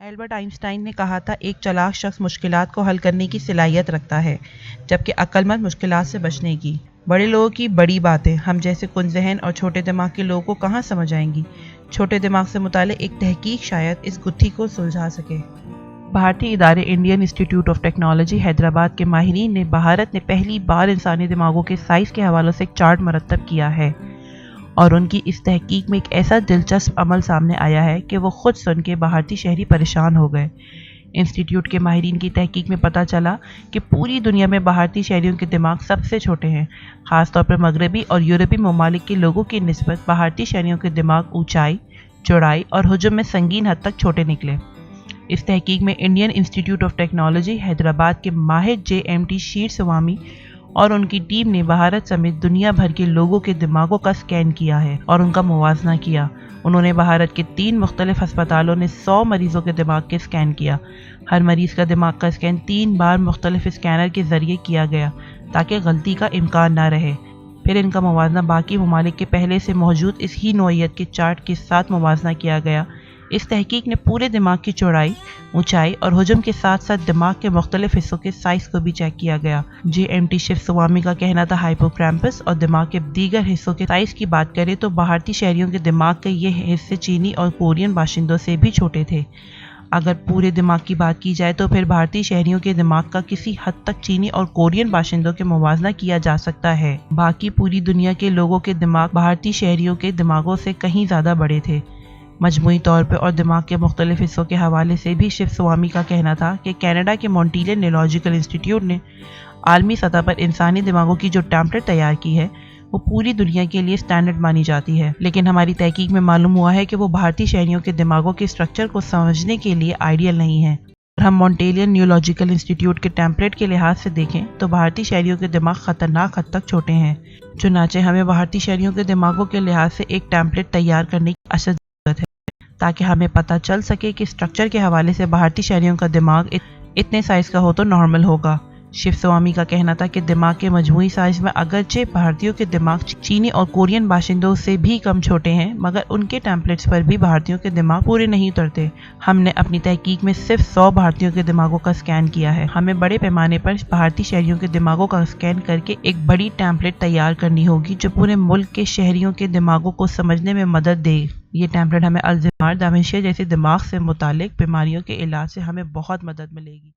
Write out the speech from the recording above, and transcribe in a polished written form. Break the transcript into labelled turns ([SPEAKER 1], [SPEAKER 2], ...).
[SPEAKER 1] Albert Einstein نے کہا تھا ایک چالاک شخص مشکلات کو حل کرنے کی صلاحیت رکھتا ہے جبکہ عقل مند مشکلات سے بچنے کی۔ بڑے لوگوں کی بڑی باتیں ہم جیسے کن ذہن اور چھوٹے دماغ کے لوگوں کو کہاں سمجھ آئیں گی۔ چھوٹے دماغ سے متعلق ایک تحقیق شاید اس گتھی کو سلجھا سکے۔ بھارتی ادارے انڈین انسٹی ٹیوٹ آف ٹیکنالوجی حیدرآباد کے ماہرین نے بھارت نے پہلی بار انسانی دماغوں کے سائز کے حوالے سے ایک چارٹ مرتب کیا ہے، اور ان کی اس تحقیق میں ایک ایسا دلچسپ عمل سامنے آیا ہے کہ وہ خود سن کے بھارتی شہری پریشان ہو گئے۔ انسٹی ٹیوٹ کے ماہرین کی تحقیق میں پتہ چلا کہ پوری دنیا میں بھارتی شہریوں کے دماغ سب سے چھوٹے ہیں، خاص طور پر مغربی اور یورپی ممالک کے لوگوں کی نسبت بھارتی شہریوں کے دماغ اونچائی، چوڑائی اور حجم میں سنگین حد تک چھوٹے نکلے۔ اس تحقیق میں انڈین انسٹی ٹیوٹ آف ٹیکنالوجی حیدرآباد کے ماہر JMT شیر سوامی اور ان کی ٹیم نے بھارت سمیت دنیا بھر کے لوگوں کے دماغوں کا اسکین کیا ہے اور ان کا موازنہ کیا۔ انہوں نے بھارت کے 3 مختلف ہسپتالوں نے 100 مریضوں کے دماغ کے اسکین کیا۔ ہر مریض کا دماغ کا اسکین 3 بار مختلف اسکینر کے ذریعے کیا گیا تاکہ غلطی کا امکان نہ رہے۔ پھر ان کا موازنہ باقی ممالک کے پہلے سے موجود اس ہی نوعیت کے چارٹ کے ساتھ موازنہ کیا گیا۔ اس تحقیق نے پورے دماغ کی چوڑائی، اونچائی اور حجم کے ساتھ ساتھ دماغ کے مختلف حصوں کے سائز کو بھی چیک کیا گیا۔ JMT شیو سوامی کا کہنا تھا ہائپوکیمپس اور دماغ کے دیگر حصوں کے سائز کی بات کریں تو بھارتی شہریوں کے دماغ کے یہ حصے چینی اور کورین باشندوں سے بھی چھوٹے تھے۔ اگر پورے دماغ کی بات کی جائے تو پھر بھارتی شہریوں کے دماغ کا کسی حد تک چینی اور کورین باشندوں کے موازنہ کیا جا سکتا ہے۔ باقی پوری دنیا کے لوگوں کے دماغ بھارتی شہریوں کے دماغوں سے کہیں زیادہ بڑے تھے۔ مجموعی طور پر اور دماغ کے مختلف حصوں کے حوالے سے بھی شیو سوامی کا کہنا تھا کہ کینیڈا کے مونٹریل نیورولوجیکل انسٹی ٹیوٹ نے عالمی سطح پر انسانی دماغوں کی جو ٹیمپلیٹ تیار کی ہے وہ پوری دنیا کے لیے سٹینڈرڈ مانی جاتی ہے، لیکن ہماری تحقیق میں معلوم ہوا ہے کہ وہ بھارتی شہریوں کے دماغوں کے اسٹرکچر کو سمجھنے کے لیے آئیڈیل نہیں ہے۔ اگر ہم مونٹریل نیورولوجیکل انسٹی ٹیوٹ کے ٹیمپلیٹ کے لحاظ سے دیکھیں تو بھارتی شہریوں کے دماغ خطرناک حد تک چھوٹے ہیں۔ چنانچہ ہمیں بھارتی شہریوں کے دماغوں کے لحاظ سے ایک ٹیمپلیٹ تیار کرنے کی اشد ضرورت ہے تاکہ ہمیں پتہ چل سکے کہ اسٹرکچر کے حوالے سے بھارتی شہریوں کا دماغ اتنے سائز کا ہو تو نارمل ہوگا۔ شیو سوامی کا کہنا تھا کہ دماغ کے مجموعی سائز میں اگرچہ بھارتیوں کے دماغ چینی اور کورین باشندوں سے بھی کم چھوٹے ہیں، مگر ان کے ٹیمپلیٹس پر بھی بھارتیوں کے دماغ پورے نہیں اترتے۔ ہم نے اپنی تحقیق میں صرف 100 بھارتیوں کے دماغوں کا اسکین کیا ہے۔ ہمیں بڑے پیمانے پر بھارتی شہریوں کے دماغوں کا اسکین کر کے ایک بڑی ٹیمپلیٹ تیار کرنی ہوگی جو پورے ملک کے شہریوں کے دماغوں کو سمجھنے میں مدد دے۔ یہ ٹیمپلیٹ ہمیں الزائمر، ڈیمنشیا جیسی دماغ سے متعلق بیماریوں کے علاج سے ہمیں بہت مدد ملے گی۔